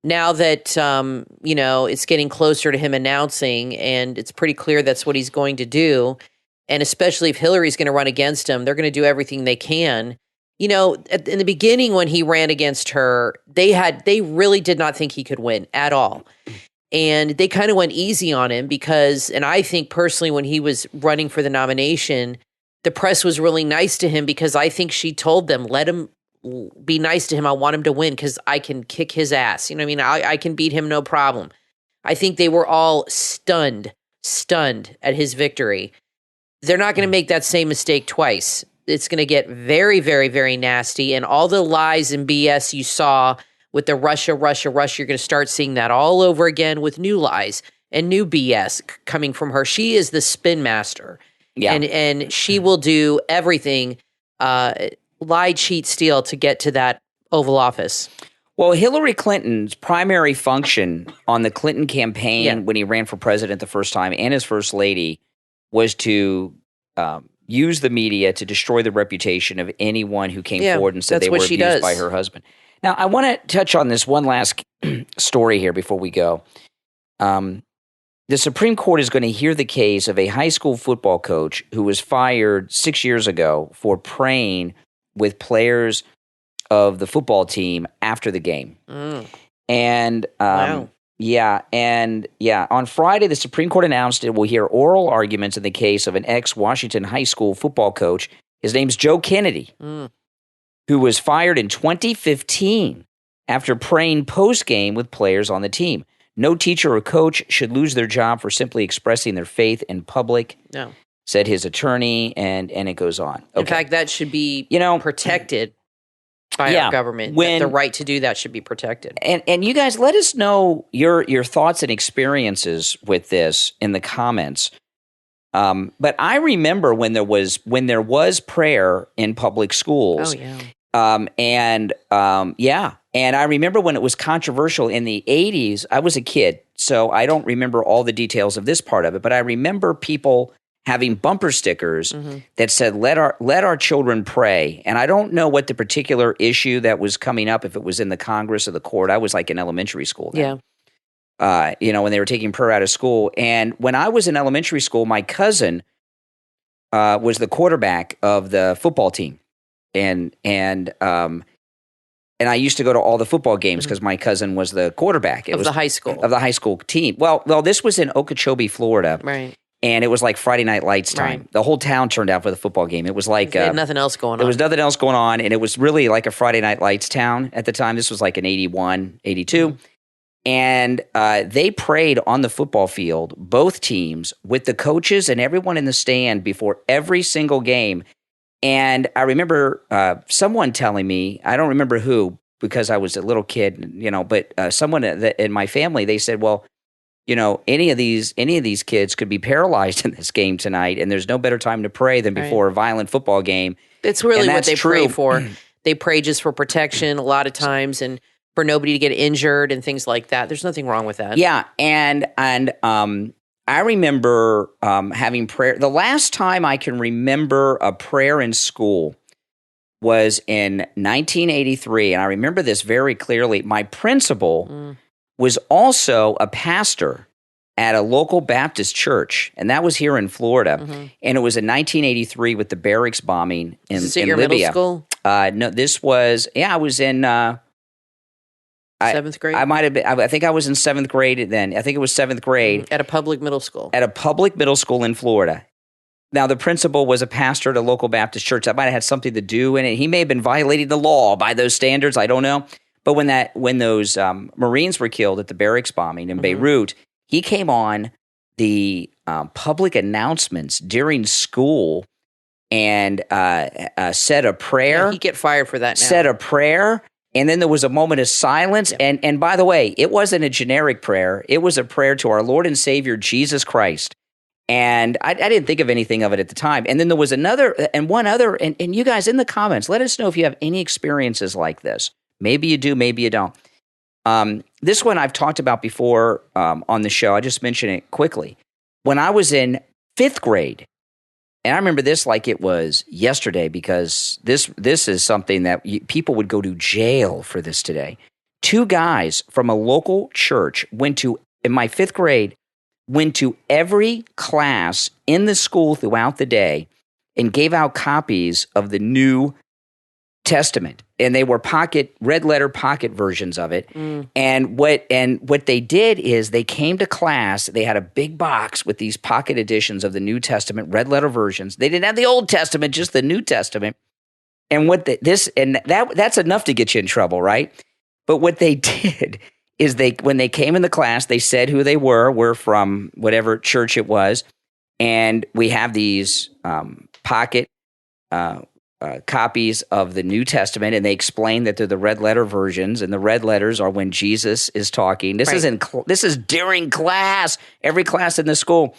now that, it's getting closer to him announcing, and it's pretty clear that's what he's going to do. And especially if Hillary's going to run against him, they're going to do everything they can. In the beginning when he ran against her, they really did not think he could win at all. And they kind of went easy on him and I think personally when he was running for the nomination, the press was really nice to him because I think she told them, let him be nice to him. I want him to win because I can kick his ass. You know what I mean? I can beat him, no problem. I think they were all stunned at his victory. They're not going to make that same mistake twice. It's going to get very, very, very nasty. And all the lies and BS you saw with the Russia, you're going to start seeing that all over again with new lies and new BS coming from her. She is the spin master. Yeah. And she will do everything, lie, cheat, steal to get to that Oval Office. Well, Hillary Clinton's primary function on the Clinton campaign when he ran for president the first time and his first lady was to use the media to destroy the reputation of anyone who came forward and said they were abused by her husband. Now, I want to touch on this one last story here before we go. The Supreme Court is going to hear the case of a high school football coach who was fired 6 years ago for praying with players of the football team after the game. And on Friday, the Supreme Court announced it will hear oral arguments in the case of an ex-Washington high school football coach. His name's Joe Kennedy, who was fired in 2015 after praying post-game with players on the team. No teacher or coach should lose their job for simply expressing their faith in public, said his attorney, and it goes on. Okay. In fact, that should be protected by our government. The right to do that should be protected. And you guys, let us know your thoughts and experiences with this in the comments. But I remember when there was prayer in public schools. Oh, yeah. And I remember when it was controversial in the 80s. I was a kid, so I don't remember all the details of this part of it, but I remember people having bumper stickers that said, let our children pray. And I don't know what the particular issue that was coming up, if it was in the Congress or the court. I was like in elementary school then. When they were taking prayer out of school. And when I was in elementary school, my cousin was the quarterback of the football team. And I used to go to all the football games because my cousin was the quarterback. It was the high school. Of the high school team. Well, this was in Okeechobee, Florida. Right. And it was like Friday Night Lights time. Right. The whole town turned out for the football game. It was like they had nothing else going on. There was nothing else going on, and it was really like a Friday Night Lights town at the time. This was like in 81, 82. And they prayed on the football field, both teams, with the coaches and everyone in the stand before every single game. And I remember someone telling me, I don't remember who, because I was a little kid, but someone in my family, they said, well, any of these kids could be paralyzed in this game tonight, and there's no better time to pray than before a violent football game. It's really what they pray for. They pray just for protection a lot of times, and for nobody to get injured and things like that. There's nothing wrong with that. Yeah, and I remember having prayer. The last time I can remember a prayer in school was in 1983, and I remember this very clearly. My principal was also a pastor at a local Baptist church, and that was here in Florida. And it was in 1983 with the barracks bombing in your Libya. Middle school? No, this was I was in 7th grade? I might have been. I think I was in 7th grade then. I think it was 7th grade. At a public middle school. At a public middle school in Florida. Now, the principal was a pastor at a local Baptist church. That might have had something to do in it. He may have been violating the law by those standards. I don't know. But when those Marines were killed at the barracks bombing in Beirut, he came on the public announcements during school and said a prayer. Yeah, he'd get fired for that now. Said a prayer. And then there was a moment of silence. Yeah. And by the way, it wasn't a generic prayer. It was a prayer to our Lord and Savior, Jesus Christ. And I didn't think of anything of it at the time. And then there was one other, and you guys in the comments, let us know if you have any experiences like this. Maybe you do, maybe you don't. This one I've talked about before on the show. I just mentioned it quickly. When I was in 5th grade, and I remember this like it was yesterday, because this is something that people would go to jail for this today. 2 guys from a local church in my 5th grade, went to every class in the school throughout the day and gave out copies of the New Testament. And they were red letter pocket versions of it. And what they did is they came to class, they had a big box with these pocket editions of the New Testament, red letter versions. They didn't have the Old Testament, just the New Testament. And that's enough to get you in trouble, right? But what they did is when they came in the class, they said who they were from whatever church it was. And we have these pocket copies of the New Testament, and they explain that they're the red letter versions, and the red letters are when Jesus is talking. This is during class, every class in the school.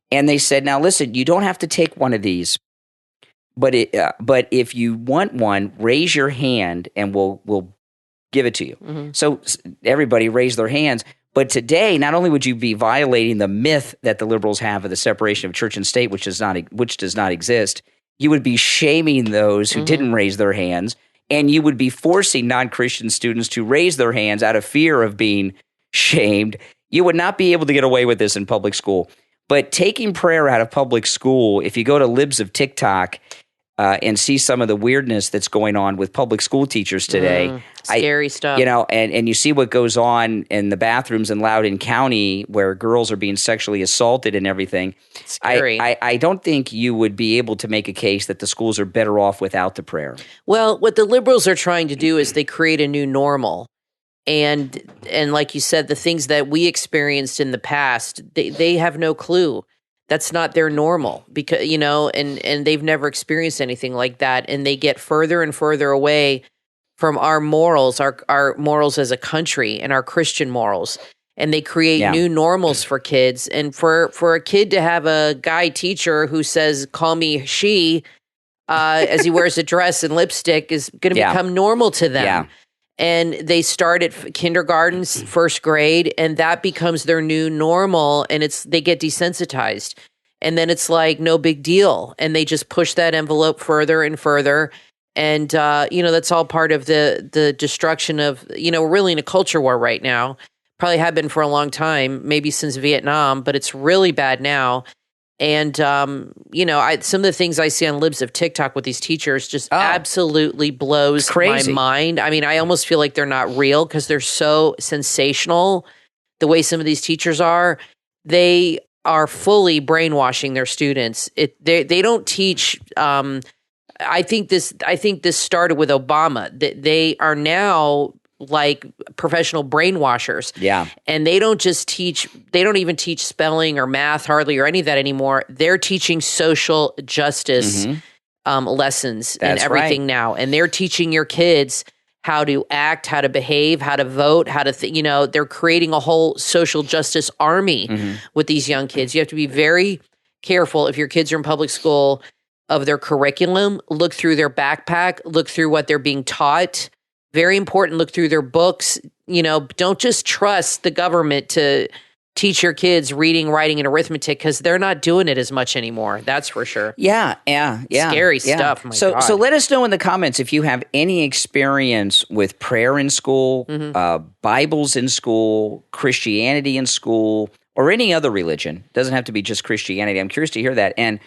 And they said, now listen, you don't have to take one of these, but if you want one, raise your hand and we'll give it to you. So everybody raised their hands. But today, not only would you be violating the myth that the liberals have of the separation of church and state, which does not exist, you would be shaming those who didn't raise their hands, and you would be forcing non-Christian students to raise their hands out of fear of being shamed. You would not be able to get away with this in public school. But taking prayer out of public school, if you go to Libs of TikTok and see some of the weirdness that's going on with public school teachers today. Scary stuff. And you see what goes on in the bathrooms in Loudoun County where girls are being sexually assaulted and everything. Scary. I don't think you would be able to make a case that the schools are better off without the prayer. Well, what the liberals are trying to do is they create a new normal. And like you said, the things that we experienced in the past, they have no clue. That's not their normal, because and they've never experienced anything like that, and they get further and further away from our morals, our morals as a country, and our Christian morals, and they create new normals for kids. And for a kid to have a guy teacher who says "call me she" as he wears a dress and lipstick is going to become normal to them. Yeah. And they start at kindergarten, 1st grade, and that becomes their new normal, and they get desensitized. And then it's like no big deal, and they just push that envelope further and further. And that's all part of the destruction of, we're really in a culture war right now. Probably have been for a long time, maybe since Vietnam, but it's really bad now. And, some of the things I see on Libs of TikTok with these teachers just absolutely blows my mind. I mean, I almost feel like they're not real because they're so sensational. The way some of these teachers are, they are fully brainwashing their students. They don't teach. I think this started with Obama. They are now like professional brainwashers. Yeah. And they don't even teach spelling or math hardly or any of that anymore. They're teaching social justice lessons and everything now. And they're teaching your kids how to act, how to behave, how to vote, how to, they're creating a whole social justice army with these young kids. You have to be very careful if your kids are in public school of their curriculum. Look through their backpack, look through what they're being taught. Very important, look through their books. Don't just trust the government to teach your kids reading, writing, and arithmetic because they're not doing it as much anymore. That's for sure. Yeah. Scary stuff. So let us know in the comments if you have any experience with prayer in school, Bibles in school, Christianity in school, or any other religion. It doesn't have to be just Christianity. I'm curious to hear that. And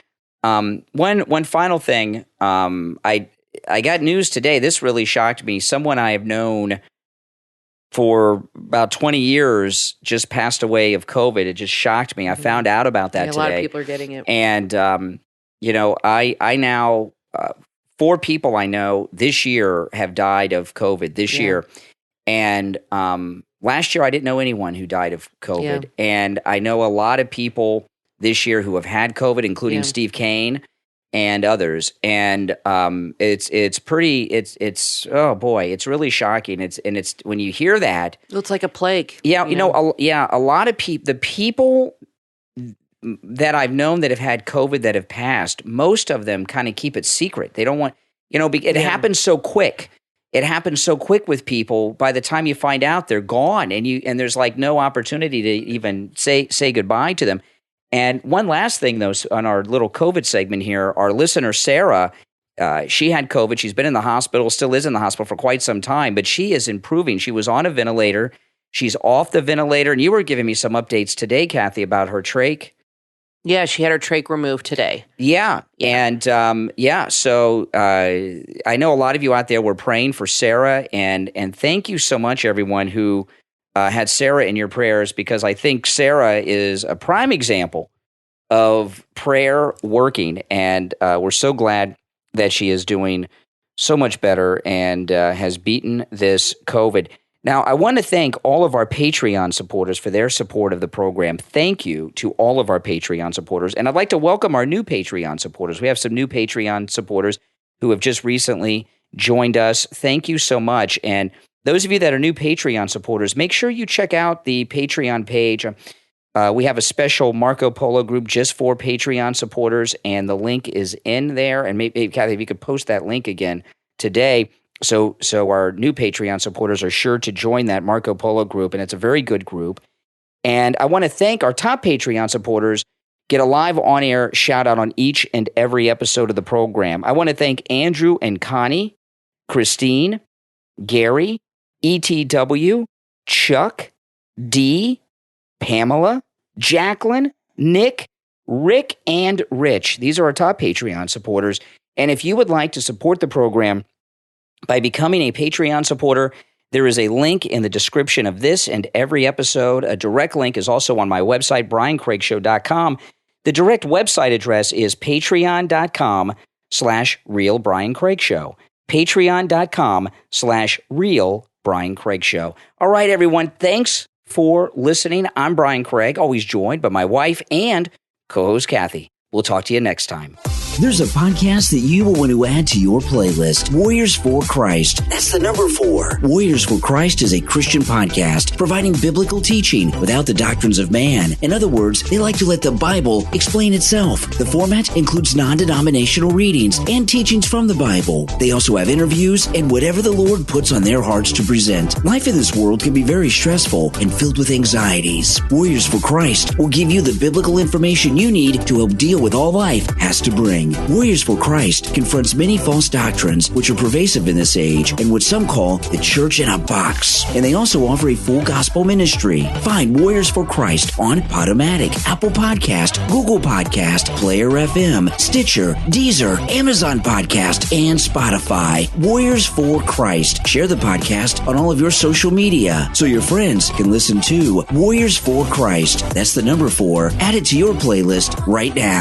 one final thing, I got news today. This really shocked me. Someone I have known for about 20 years just passed away of COVID. It just shocked me. I found out about that today. A lot of people are getting it. And, I now, 4 people I know this year have died of COVID this year. And last year I didn't know anyone who died of COVID. And I know a lot of people this year who have had COVID, including Steve Kane and others. And it's oh boy, it's really shocking. It's when you hear that, it's like a plague. Yeah, a lot of the people that I've known that have had COVID that have passed, most of them kind of keep it secret. They don't want, it happens so quick. It happens so quick with people. By the time you find out, they're gone, and there's like no opportunity to even say goodbye to them. And one last thing, though, on our little COVID segment here, our listener, Sarah, she had COVID. She's been in the hospital, still is in the hospital for quite some time, but she is improving. She was on a ventilator. She's off the ventilator. And you were giving me some updates today, Kathy, about her trach. Yeah, she had her trach removed today. Yeah. And so I know a lot of you out there were praying for Sarah. And thank you so much, everyone who had Sarah in your prayers, because I think Sarah is a prime example of prayer working. And we're so glad that she is doing so much better and has beaten this COVID. Now, I want to thank all of our Patreon supporters for their support of the program. Thank you to all of our Patreon supporters. And I'd like to welcome our new Patreon supporters. We have some new Patreon supporters who have just recently joined us. Thank you so much. And those of you that are new Patreon supporters, make sure you check out the Patreon page. We have a special Marco Polo group just for Patreon supporters, and the link is in there. And maybe, Kathy, if you could post that link again today. So our new Patreon supporters are sure to join that Marco Polo group, and it's a very good group. And I want to thank our top Patreon supporters, get a live on-air shout-out on each and every episode of the program. I want to thank Andrew and Connie, Christine, Gary, ETW, Chuck, D, Pamela, Jacqueline, Nick, Rick, and Rich. These are our top Patreon supporters. And if you would like to support the program by becoming a Patreon supporter, there is a link in the description of this and every episode. A direct link is also on my website, briancraigshow.com. The direct website address is patreon.com/realbriancraigshow. Patreon.com/realbriancraigshow. All right, everyone. Thanks for listening. I'm Brian Craig, always joined by my wife and co-host Kathy. We'll talk to you next time. There's a podcast that you will want to add to your playlist, Warriors for Christ. That's the number 4. Warriors for Christ is a Christian podcast providing biblical teaching without the doctrines of man. In other words, they like to let the Bible explain itself. The format includes non-denominational readings and teachings from the Bible. They also have interviews and whatever the Lord puts on their hearts to present. Life in this world can be very stressful and filled with anxieties. Warriors for Christ will give you the biblical information you need to help deal with all life has to bring. Warriors for Christ confronts many false doctrines which are pervasive in this age and what some call the church in a box. And they also offer a full gospel ministry. Find Warriors for Christ on Podomatic, Apple Podcast, Google Podcast, Player FM, Stitcher, Deezer, Amazon Podcast, and Spotify. Warriors for Christ. Share the podcast on all of your social media so your friends can listen to Warriors for Christ. That's the number 4. Add it to your playlist right now.